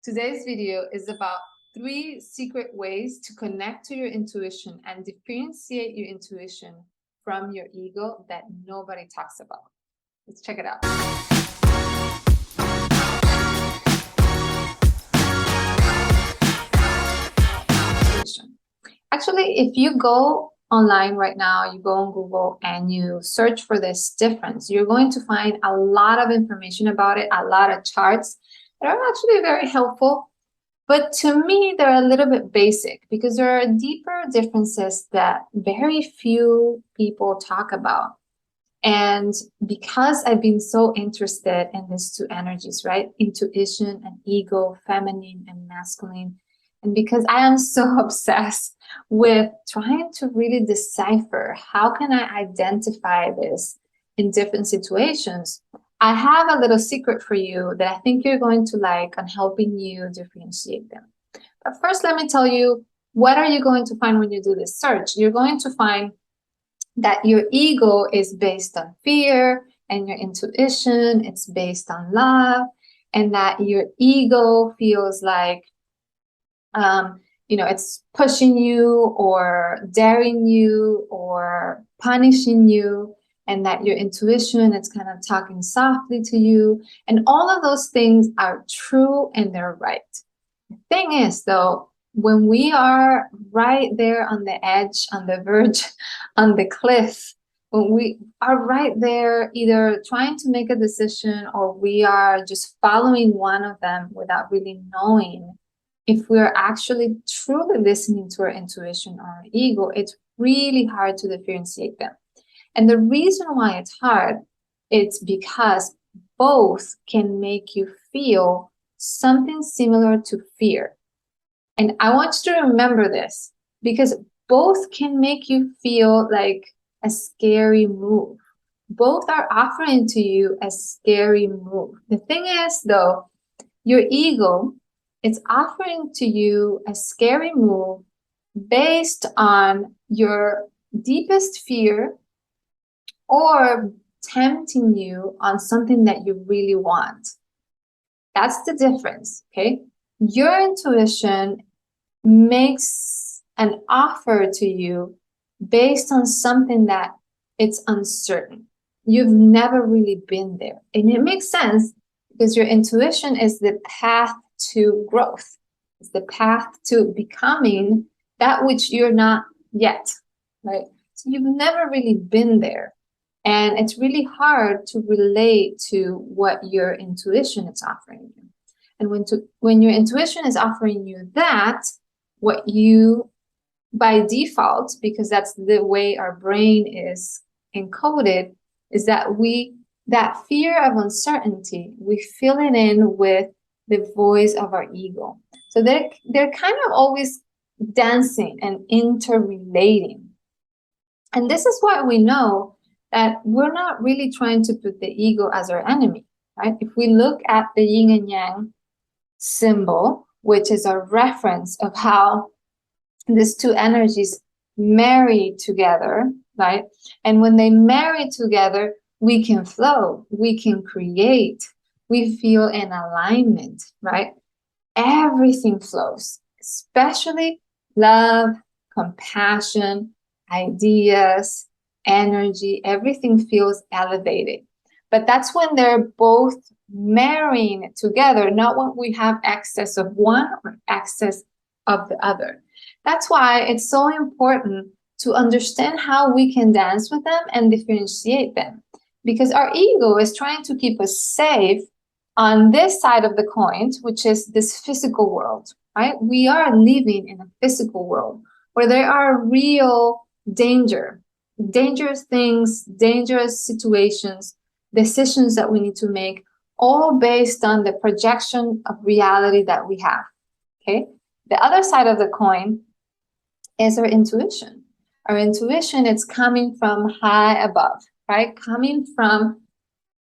Today's video is about 3 secret ways to connect to your intuition and differentiate your intuition from your ego that nobody talks about. Let's check it out. Actually, if you go online right now, you go on Google and you search for this difference, you're going to find a lot of information about it, a lot of charts that are actually very helpful. But to me, they're a little bit basic because there are deeper differences that very few people talk about. And because I've been so interested in these two energies, right? Intuition and ego, feminine and masculine. And because I am so obsessed with trying to really decipher how can I identify this in different situations, I have a little secret for you that I think you're going to like on helping you differentiate them. But first, let me tell you, what are you going to find when you do this search? You're going to find that your ego is based on fear and your intuition, it's based on love, and that your ego feels like, it's pushing you or daring you or punishing you, and that your intuition, it's kind of talking softly to you. And all of those things are true and they're right. The thing is, though, when we are right there on the edge, on the verge, on the cliff, when we are right there, either trying to make a decision or we are just following one of them without really knowing if we're actually truly listening to our intuition or our ego, it's really hard to differentiate them. And the reason why it's hard, it's because both can make you feel something similar to fear. And I want you to remember this because both can make you feel like a scary move. Both are offering to you a scary move. The thing is, though, your ego, it's offering to you a scary move based on your deepest fear or tempting you on something that you really want. That's the difference, okay? Your intuition makes an offer to you based on something that it's uncertain. You've never really been there. And it makes sense because your intuition is the path to growth. It's the path to becoming that which you're not yet, right? So you've never really been there. And it's really hard to relate to what your intuition is offering you. And when your intuition is offering you that, what you, by default, because that's the way our brain is encoded, is that that fear of uncertainty, we fill it in with the voice of our ego. So they're kind of always dancing and interrelating. And this is why we know that we're not really trying to put the ego as our enemy, right? If we look at the yin and yang symbol, which is a reference of how these two energies marry together, right? And when they marry together, we can flow, we can create, we feel in alignment, right? Everything flows, especially love, compassion, ideas, energy, everything feels elevated. But that's when they're both marrying together, not when we have excess of one or excess of the other. That's why it's so important to understand how we can dance with them and differentiate them. Because our ego is trying to keep us safe on this side of the coin, which is this physical world, right? We are living in a physical world where there are real dangerous things, dangerous situations, decisions that we need to make, all based on the projection of reality that we have, okay? The other side of the coin is our intuition. Our intuition is coming from high above, right? Coming from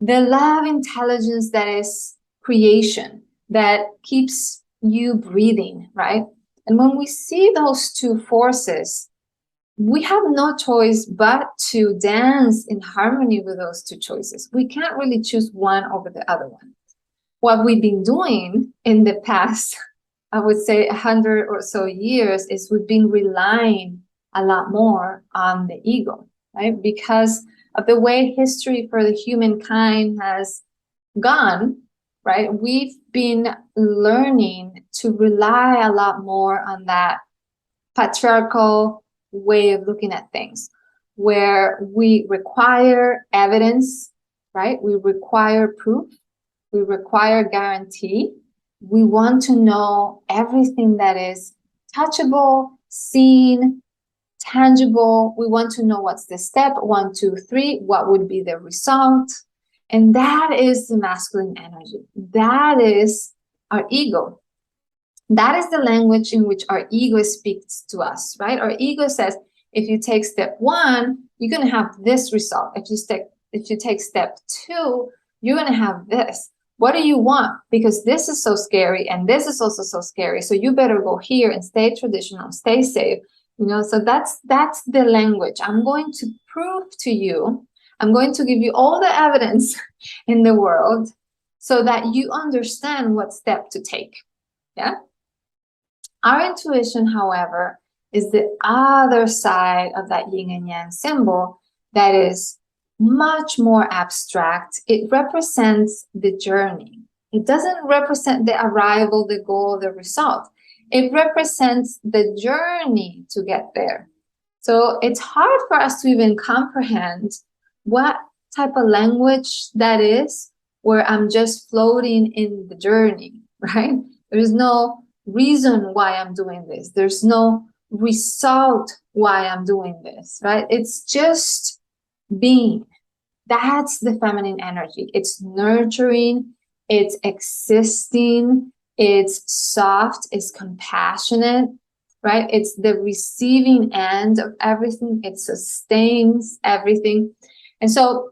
the love intelligence that is creation, that keeps you breathing, right? And when we see those two forces, we have no choice but to dance in harmony with those two choices. We can't really choose one over the other one. what we've been doing in the past, I would say 100 or so years, is we've been relying a lot more on the ego, right? Because of the way history for the humankind has gone, right? We've been learning to rely a lot more on that patriarchal way of looking at things, where we require evidence, right? We require proof, we require guarantee. We want to know everything that is touchable, seen, tangible. We want to know what's the step, 1, 2, 3, what would be the result. And that is the masculine energy. That is our ego. That is the language in which our ego speaks to us, right? Our ego says, if you take step 1, you're going to have this result. If you take step 2, you're going to have this. What do you want? Because this is so scary and this is also so scary. So you better go here and stay traditional, stay safe. So that's the language. I'm going to prove to you, I'm going to give you all the evidence in the world so that you understand what step to take. Yeah. Our intuition, however, is the other side of that yin and yang symbol that is much more abstract. It represents the journey. It doesn't represent the arrival, the goal, the result. It represents the journey to get there. So it's hard for us to even comprehend what type of language that is, where I'm just floating in the journey, right? There's no reason why I'm doing this. There's no result why I'm doing this, right? It's just being. That's the feminine energy. It's nurturing, it's existing, it's soft, it's compassionate, right? It's the receiving end of everything. It sustains everything. And so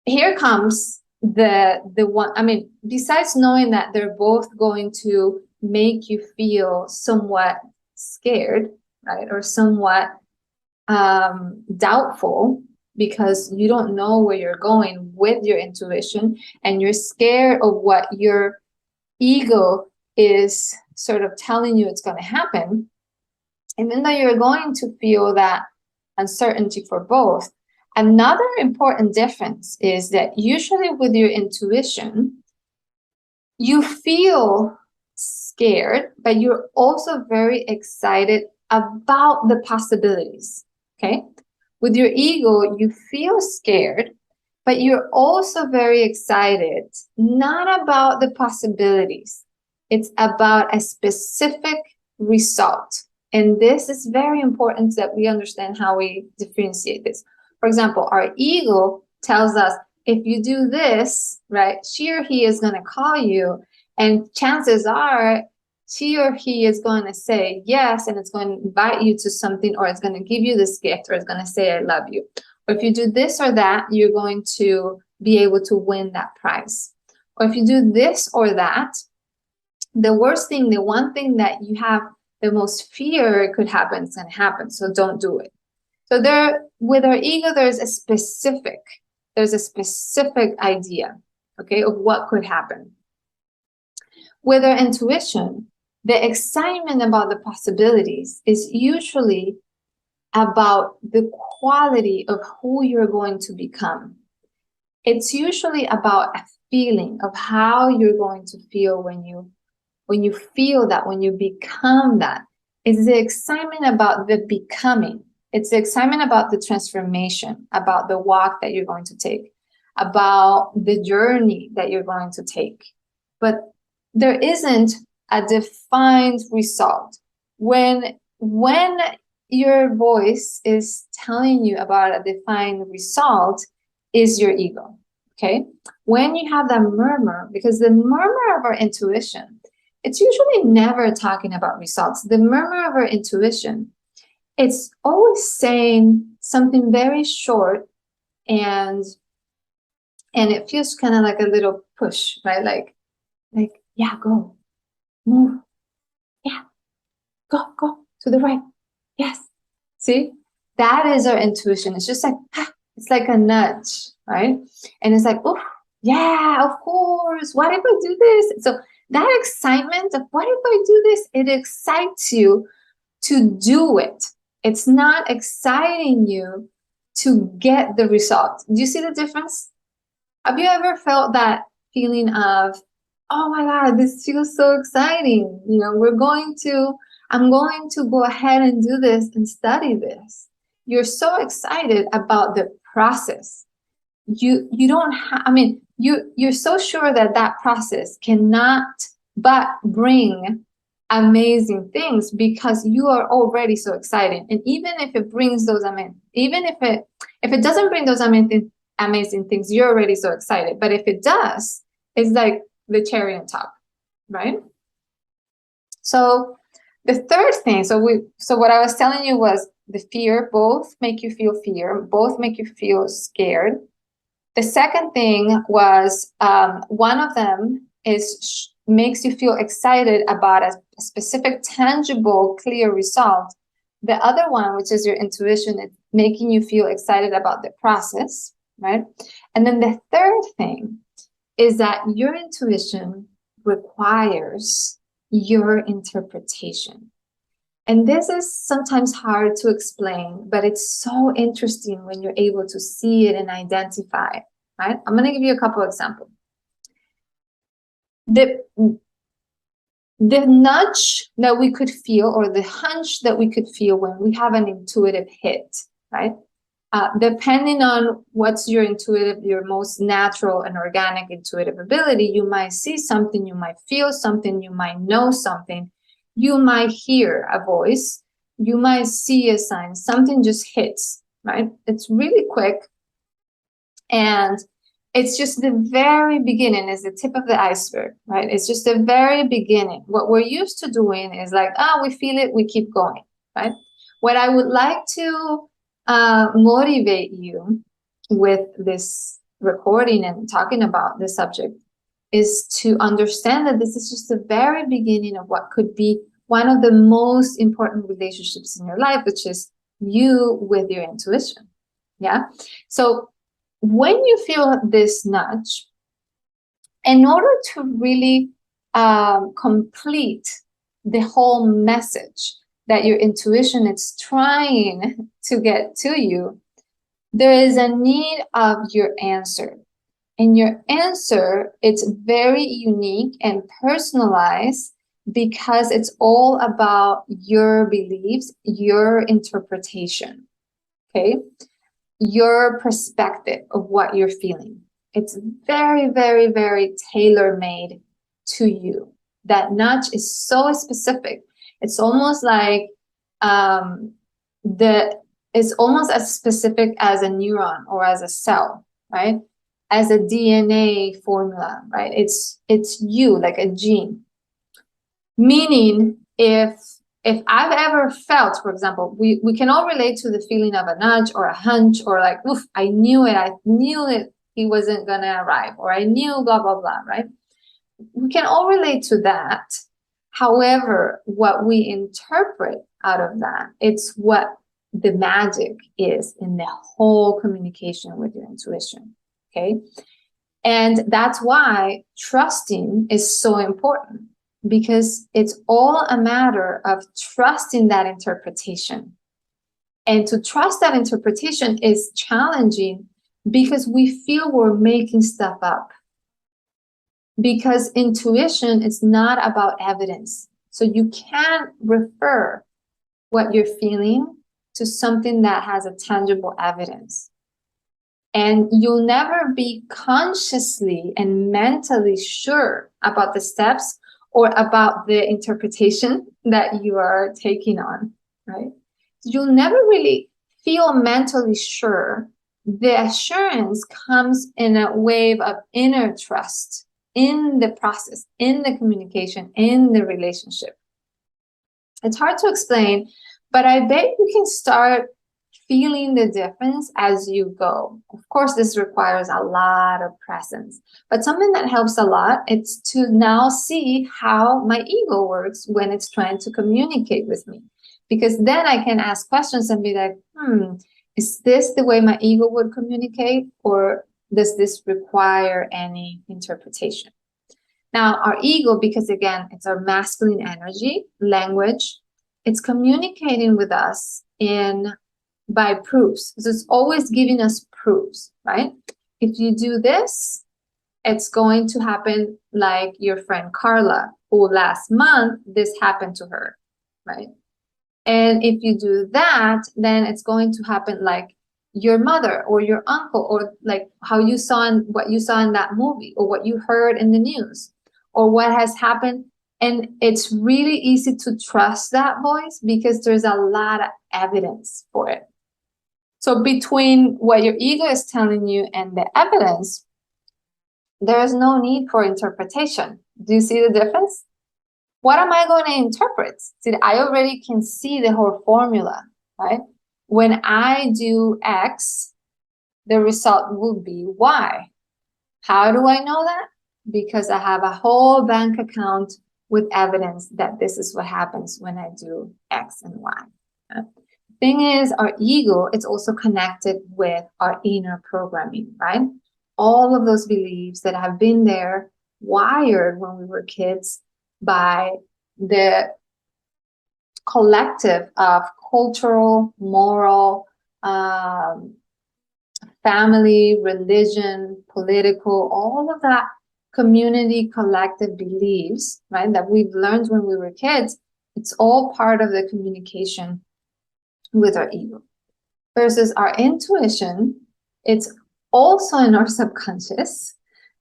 here comes the one, besides knowing that they're both going to make you feel somewhat scared, right? Or somewhat doubtful, because you don't know where you're going with your intuition and you're scared of what your ego is sort of telling you it's going to happen. Even though you're going to feel that uncertainty for both, another important difference is that usually with your intuition, you feel scared, but you're also very excited about the possibilities, okay? With your ego, you feel scared, but you're also very excited, not about the possibilities. It's about a specific result. And this is very important that we understand how we differentiate this. For example, our ego tells us, if you do this, right, she or he is going to call you, and chances are she or he is going to say yes, and it's going to invite you to something, or it's going to give you this gift, or it's going to say, I love you. Or if you do this or that, you're going to be able to win that prize. Or if you do this or that, the worst thing, the one thing that you have the most fear could happen, is going to happen. So don't do it. So with our ego, there's a specific idea, okay, of what could happen. With our intuition, the excitement about the possibilities is usually about the quality of who you're going to become. It's usually about a feeling of how you're going to feel when you feel that, when you become that. It's the excitement about the becoming. It's the excitement about the transformation, about the walk that you're going to take, about the journey that you're going to take. But there isn't a defined result. When your voice is telling you about a defined result, is your ego, okay? When you have that murmur, because the murmur of our intuition, it's usually never talking about results. The murmur of our intuition, it's always saying something very short, and it feels kind of like a little push, right? Like, yeah, go, move, yeah, go to the right, yes. See, that is our intuition. It's just like, it's like a nudge, right? And it's like, oof, Yeah, of course. What if I do this? So that excitement of what if I do this, it excites you to do it. It's not exciting you to get the result. Do you see the difference? Have you ever felt that feeling of, oh my God, this feels so exciting. You know, I'm going to go ahead and do this and study this. You're so excited about the process. You don't have, I mean, you're so sure that that process cannot but bring amazing things because you are already so excited. And even if it brings those, I mean, even if it doesn't bring those amazing things, you're already so excited. But if it does, it's like the cherry on top, right? So the third thing, so what I was telling you was the fear, both make you feel fear, both make you feel scared. The second thing was one of them is makes you feel excited about a specific, tangible, clear result. The other one, which is your intuition, is making you feel excited about the process, right? And then the third thing is that your intuition requires your interpretation. And this is sometimes hard to explain, but it's so interesting when you're able to see it and identify it, right? I'm going to give you a couple of examples. The nudge that we could feel, or the hunch that we could feel when we have an intuitive hit, right? Depending on what's your most natural and organic intuitive ability, you might see something, you might feel something, you might know something, you might hear a voice, you might see a sign, something just hits, right? It's really quick. And it's just the very beginning, is the tip of the iceberg, right? It's just the very beginning. What we're used to doing is like, oh, we feel it, we keep going, right? What I would like to motivate you with this recording and talking about this subject is to understand that this is just the very beginning of what could be one of the most important relationships in your life, which is you with your intuition. Yeah. So when you feel this nudge, in order to really complete the whole message that your intuition is trying to get to you, there is a need of your answer. And your answer, it's very unique and personalized because it's all about your beliefs, your interpretation, okay? Your perspective of what you're feeling. It's very, very, very tailor-made to you. That nudge is so specific. It's almost like it's almost as specific as a neuron or as a cell, right? As a DNA formula, right? It's you, like a gene. Meaning, if I've ever felt, for example, we can all relate to the feeling of a nudge or a hunch or like, oof, I knew it, he wasn't gonna arrive, or I knew blah, blah, blah, right? We can all relate to that. However, what we interpret out of that, it's what the magic is in the whole communication with your intuition, okay? And that's why trusting is so important, because it's all a matter of trusting that interpretation. And to trust that interpretation is challenging because we feel we're making stuff up. Because intuition is not about evidence. So you can't refer what you're feeling to something that has a tangible evidence. And you'll never be consciously and mentally sure about the steps or about the interpretation that you are taking on, right? You'll never really feel mentally sure. The assurance comes in a wave of inner trust in the process, in the communication, in the relationship. It's hard to explain, but I bet you can start feeling the difference as you go. Of course, this requires a lot of presence, but something that helps a lot is to now see how my ego works when it's trying to communicate with me. Because then I can ask questions and be like, is this the way my ego would communicate? Or does this require any interpretation? Now, our ego, because again, it's our masculine energy, language, it's communicating with us by proofs. So it's always giving us proofs, right? If you do this, it's going to happen like your friend Carla, who last month this happened to her, right? And if you do that, then it's going to happen like your mother or your uncle, or like how you saw in what you saw in that movie, or what you heard in the news, or what has happened. And it's really easy to trust that voice because there's a lot of evidence for it. So between what your ego is telling you and the evidence, there is no need for interpretation. Do you see the difference? What am I going to interpret? See, I already can see the whole formula, right? When I do X, the result will be Y. How do I know that? Because I have a whole bank account with evidence that this is what happens when I do X and Y. The thing is, our ego, it's also connected with our inner programming, right? All of those beliefs that have been there, wired when we were kids by the collective of cultural, moral, family, religion, political, all of that community collective beliefs, right, that we've learned when we were kids. It's all part of the communication with our ego. Versus our intuition, it's also in our subconscious,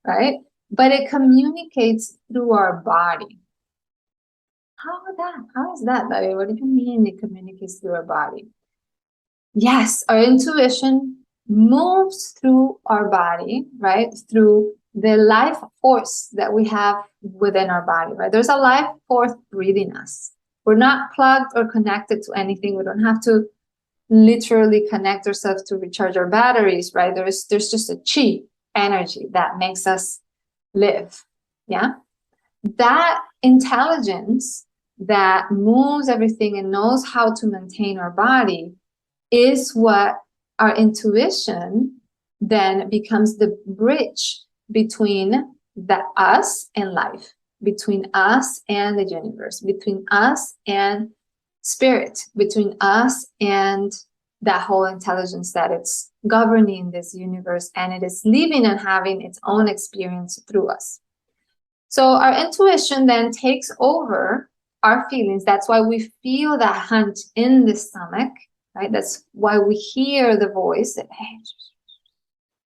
right? But it communicates through our body. How is that, David? What do you mean it communicates through our body? Yes, our intuition moves through our body, right? Through the life force that we have within our body, right? There's a life force breathing us. We're not plugged or connected to anything. We don't have to literally connect ourselves to recharge our batteries, right? There's just a chi energy that makes us live. Yeah. That intelligence that moves everything and knows how to maintain our body is what our intuition then becomes the bridge between us and life, between us and the universe, between us and spirit, between us and that whole intelligence that it's governing this universe, and it is living and having its own experience through us. So our intuition then takes over our feelings. That's why we feel that hunch in the stomach, right? That's why we hear the voice,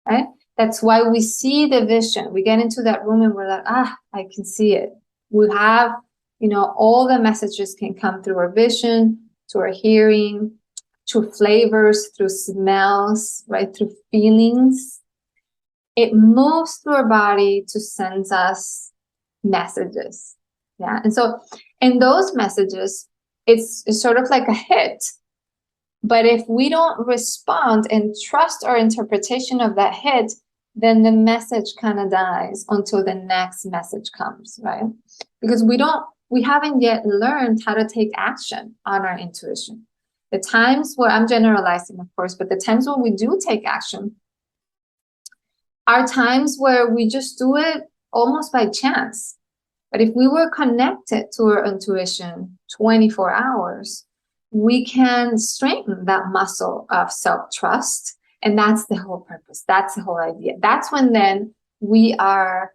right? That's why we see the vision. We get into that room and we're like, I can see it. We have, all the messages can come through our vision, to our hearing, through flavors, through smells, right? Through feelings. It moves through our body to send us messages. Yeah. And so in those messages, it's sort of like a hit. But if we don't respond and trust our interpretation of that hit, then the message kind of dies until the next message comes, right? Because we haven't yet learned how to take action on our intuition. The times where, I'm generalizing, of course, but the times when we do take action are times where we just do it almost by chance. But if we were connected to our intuition 24 hours, we can strengthen that muscle of self-trust. And that's the whole purpose. That's the whole idea. That's when then we are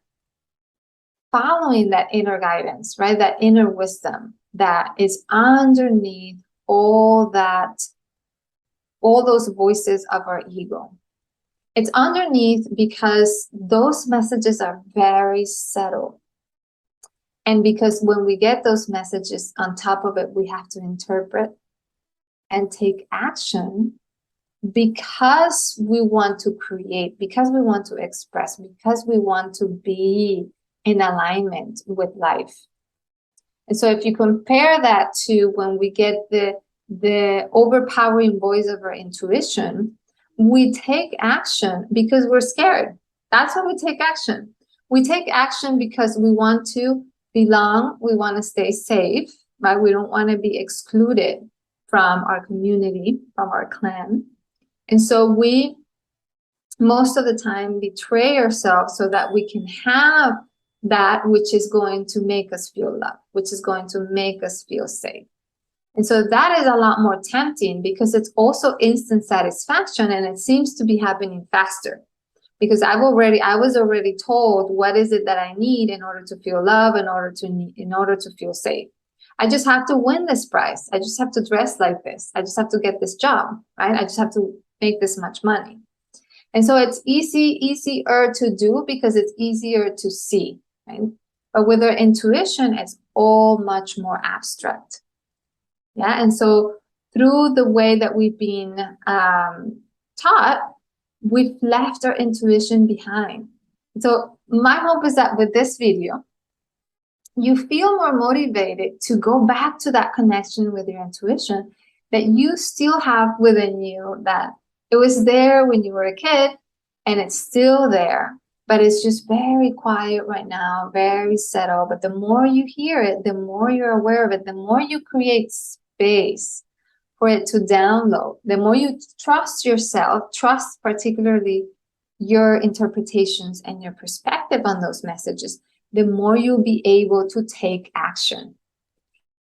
following that inner guidance, right? That inner wisdom that is underneath all those voices of our ego. It's underneath because those messages are very subtle. And because when we get those messages, on top of it, we have to interpret and take action because we want to create, because we want to express, because we want to be in alignment with life. And so if you compare that to when we get the overpowering voice of our intuition, we take action because we're scared. That's why we take action. We take action because we want to belong, we want to stay safe, right? We don't want to be excluded from our community, from our clan. And so we most of the time betray ourselves so that we can have that which is going to make us feel loved, which is going to make us feel safe. And so that is a lot more tempting because it's also instant satisfaction, and it seems to be happening faster because I was already told what is it that I need in order to feel love, in order to feel safe. I just have to win this prize. I just have to dress like this. I just have to get this job, right? I just have to make this much money. And so it's easier to do because it's easier to see, right? But with our intuition, it's all much more abstract. Yeah. And so through the way that we've been taught, we've left our intuition behind. So my hope is that with this video, you feel more motivated to go back to that connection with your intuition that you still have within you, that it was there when you were a kid and it's still there, but it's just very quiet right now, very settled. But the more you hear it, the more you're aware of it, the more you create space for it to download, the more you trust yourself, trust particularly your interpretations and your perspective on those messages, the more you'll be able to take action.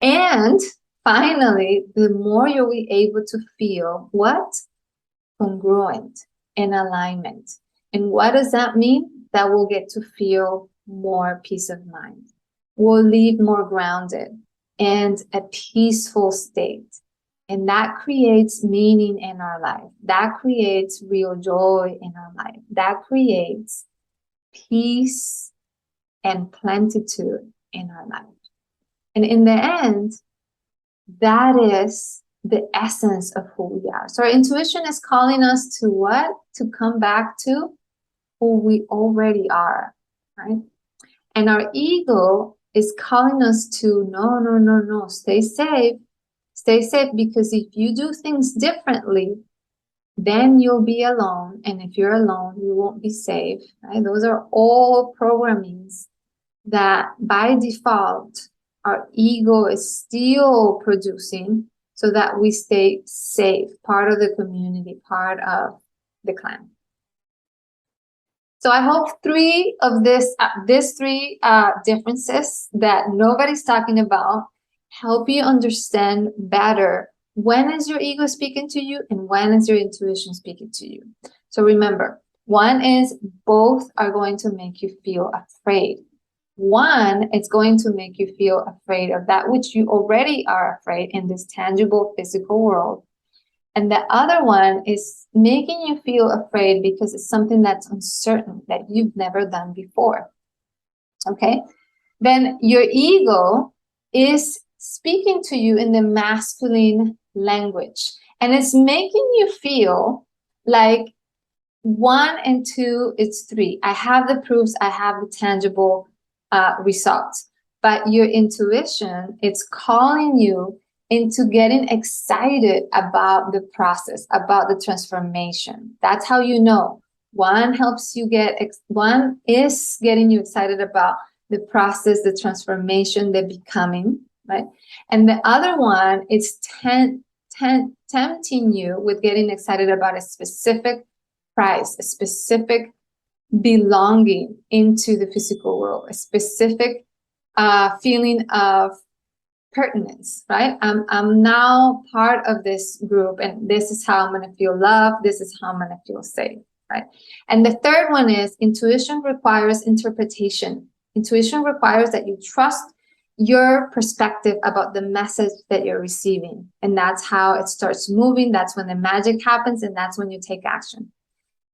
And finally, the more you'll be able to feel what? Congruent, in alignment. And what does that mean? That we'll get to feel more peace of mind. We'll live more grounded and a peaceful state. And that creates meaning in our life. That creates real joy in our life. That creates peace and plenitude in our life. And in the end, that is the essence of who we are. So our intuition is calling us to what? To come back to who we already are, right? And our ego is calling us to no, stay safe. Stay safe, because if you do things differently, then you'll be alone. And if you're alone, you won't be safe, right? Those are all programmings that by default, our ego is still producing so that we stay safe, part of the community, part of the clan. So I hope these three differences that nobody's talking about help you understand better when is your ego speaking to you and when is your intuition speaking to you. So remember, one is both are going to make you feel afraid. One, it's going to make you feel afraid of that which you already are afraid in this tangible physical world. And the other one is making you feel afraid because it's something that's uncertain, that you've never done before. Okay? Then your ego is speaking to you in the masculine language. And it's making you feel like 1 and 2, it's 3. I have the proofs, I have the tangible results. But your intuition, it's calling you into getting excited about the process, about the transformation. That's how you know. One is getting you excited about the process, the transformation, the becoming, right? And the other one is tempting you with getting excited about a specific prize, a specific belonging into the physical world, a specific feeling of pertinence, right? I'm now part of this group, and this is how I'm going to feel loved. This is how I'm going to feel safe, right? And the third one is intuition requires interpretation. Intuition requires that you trust your perspective about the message that you're receiving. And that's how it starts moving. That's when the magic happens, and that's when you take action.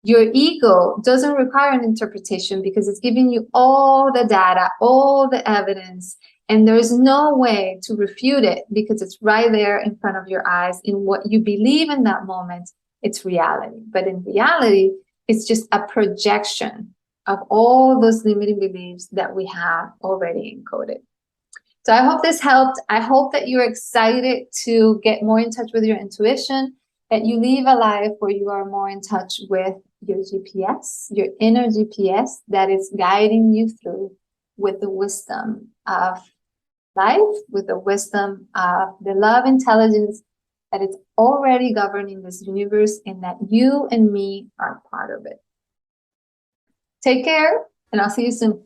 Your ego doesn't require an interpretation because it's giving you all the data, all the evidence, and there's no way to refute it because it's right there in front of your eyes. In what you believe in that moment, it's reality. But in reality, it's just a projection of all those limiting beliefs that we have already encoded. So I hope this helped. I hope that you're excited to get more in touch with your intuition, that you live a life where you are more in touch with your GPS, your inner GPS that is guiding you through with the wisdom of life, with the wisdom of the love intelligence that it's already governing this universe and that you and me are part of it. Take care, and I'll see you soon.